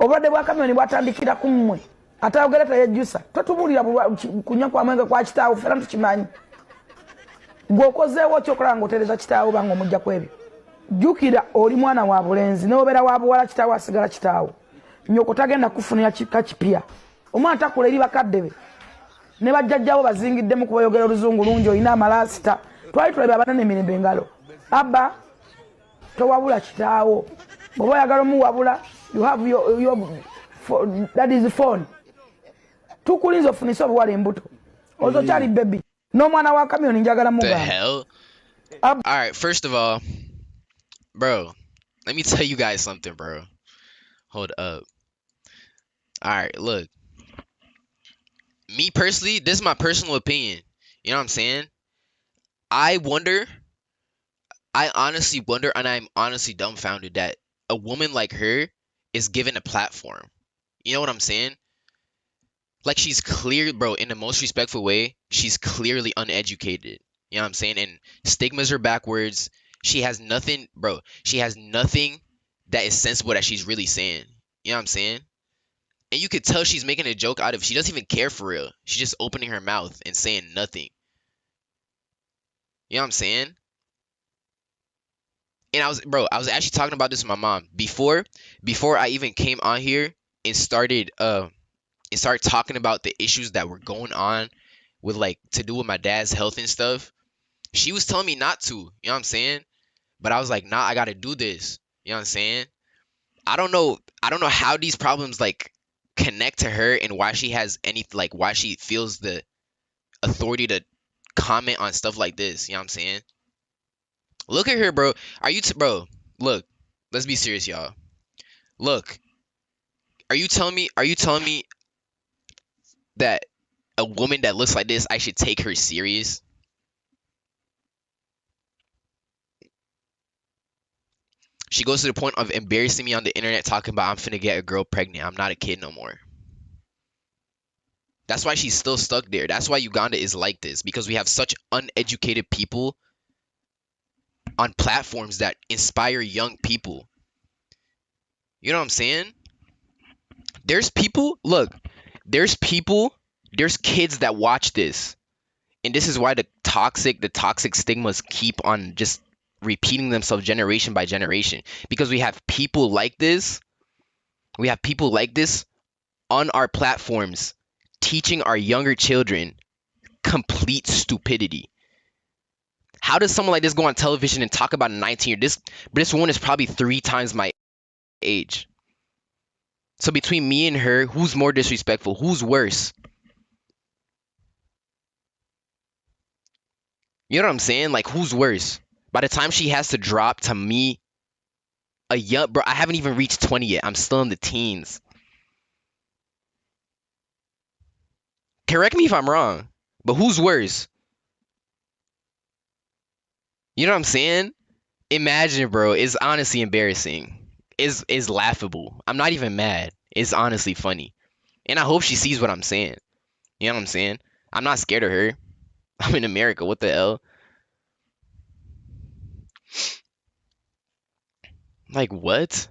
obadde bwa Chameleone bwatandikira ku mmwe ate ayogera teyejjusa totubulira kunywa kwa mwenge kwa kitaawo fera tukimanyi gwokozeewo kyokola nga otereza kitaawo banga omujja kwebyo jjukira oli mwana wa bulenzi n'obeera wa buwala kitaawo asigala kitaawo nyoko tagenda kufunira kika kipya omwana takula eri bakadde be ne bajjajjabo bazingiddemu kubayogera oluzungu lungi olina amalasita twali tulabye abanene emirembe engalo Abba towabula kitaawo bw'oba oyagala omuwabula you have your that is the phone tukulinza ofunise obuwala embuto ozokyali baby n'omwana wa Chameleone njagala mugamba. All right, first of all, bro, let me tell you guys something, bro. Hold up. All right, look. Me personally, this is my personal opinion. You know what I'm saying? I honestly wonder, and I'm honestly dumbfounded that a woman like her is given a platform. You know what I'm saying? Like, she's clear, bro, in the most respectful way, she's clearly uneducated. You know what I'm saying? And stigmas are backwards. She has nothing, bro. She has nothing that is sensible that she's really saying. You know what I'm saying? And you could tell she's making a joke out of it. She doesn't even care for real. She's just opening her mouth and saying nothing. You know what I'm saying? And I was actually talking about this with my mom before I even came on here and started talking about the issues that were going on with, like, to do with my dad's health and stuff. She was telling me not to, you know what I'm saying? But I was like, nah, I gotta do this. You know what I'm saying? I don't know how these problems, like, connect to her and why she has why she feels the authority to comment on stuff like this. You know what I'm saying? Look at her, bro. Bro, look, let's be serious, y'all. Look, are you telling me that a woman that looks like this, I should take her serious? She goes to the point of embarrassing me on the internet, talking about I'm finna get a girl pregnant. I'm not a kid no more. That's why she's still stuck there. That's why Uganda is like this, because we have such uneducated people on platforms that inspire young people. You know what I'm saying? There's kids that watch this. And this is why the toxic stigmas keep on just repeating themselves generation by generation, because we have people like this on our platforms teaching our younger children complete stupidity. How does someone like this go on television and talk about a 19-year? This woman is probably 3 times my age. So between me and her, who's more disrespectful? Who's worse? You know what I'm saying? Like, who's worse? By the time she has to drop to me, a young bro, I haven't even reached 20 yet. I'm still in the teens. Correct me if I'm wrong, but who's worse? You know what I'm saying? Imagine, bro. It's honestly embarrassing. It's laughable. I'm not even mad. It's honestly funny. And I hope she sees what I'm saying. You know what I'm saying? I'm not scared of her. I'm in America. What the hell? Like, what?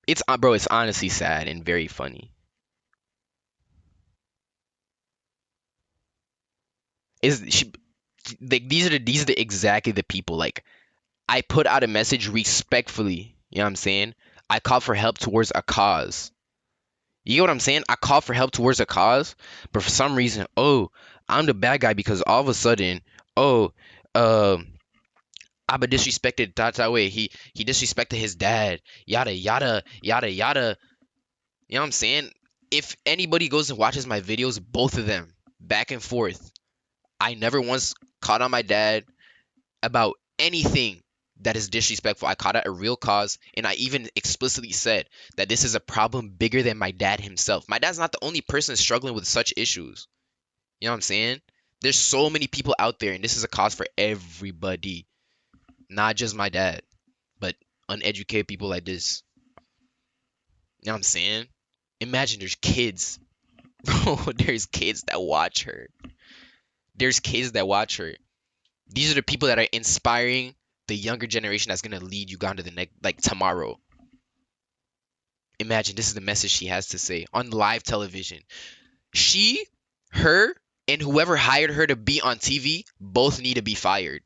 It's honestly sad and very funny. These are exactly the people, like, I put out a message respectfully, you know what I'm saying? I call for help towards a cause. You get what I'm saying? I call for help towards a cause, but for some reason, oh, I'm the bad guy because all of a sudden, oh, Abba disrespected that way. He disrespected his dad. Yada yada yada yada. You know what I'm saying? If anybody goes and watches my videos, both of them, back and forth, I never once caught on my dad about anything that is disrespectful. I caught out a real cause, and I even explicitly said that this is a problem bigger than my dad himself. My dad's not the only person struggling with such issues. You know what I'm saying? There's so many people out there, and this is a cause for everybody. Not just my dad, but uneducated people like this. You know what I'm saying? Imagine there's kids. Bro, there's kids that watch her. There's kids that watch her. These are the people that are inspiring the younger generation that's gonna lead Uganda the next, like tomorrow. Imagine this is the message she has to say on live television. Her, and whoever hired her to be on TV both need to be fired.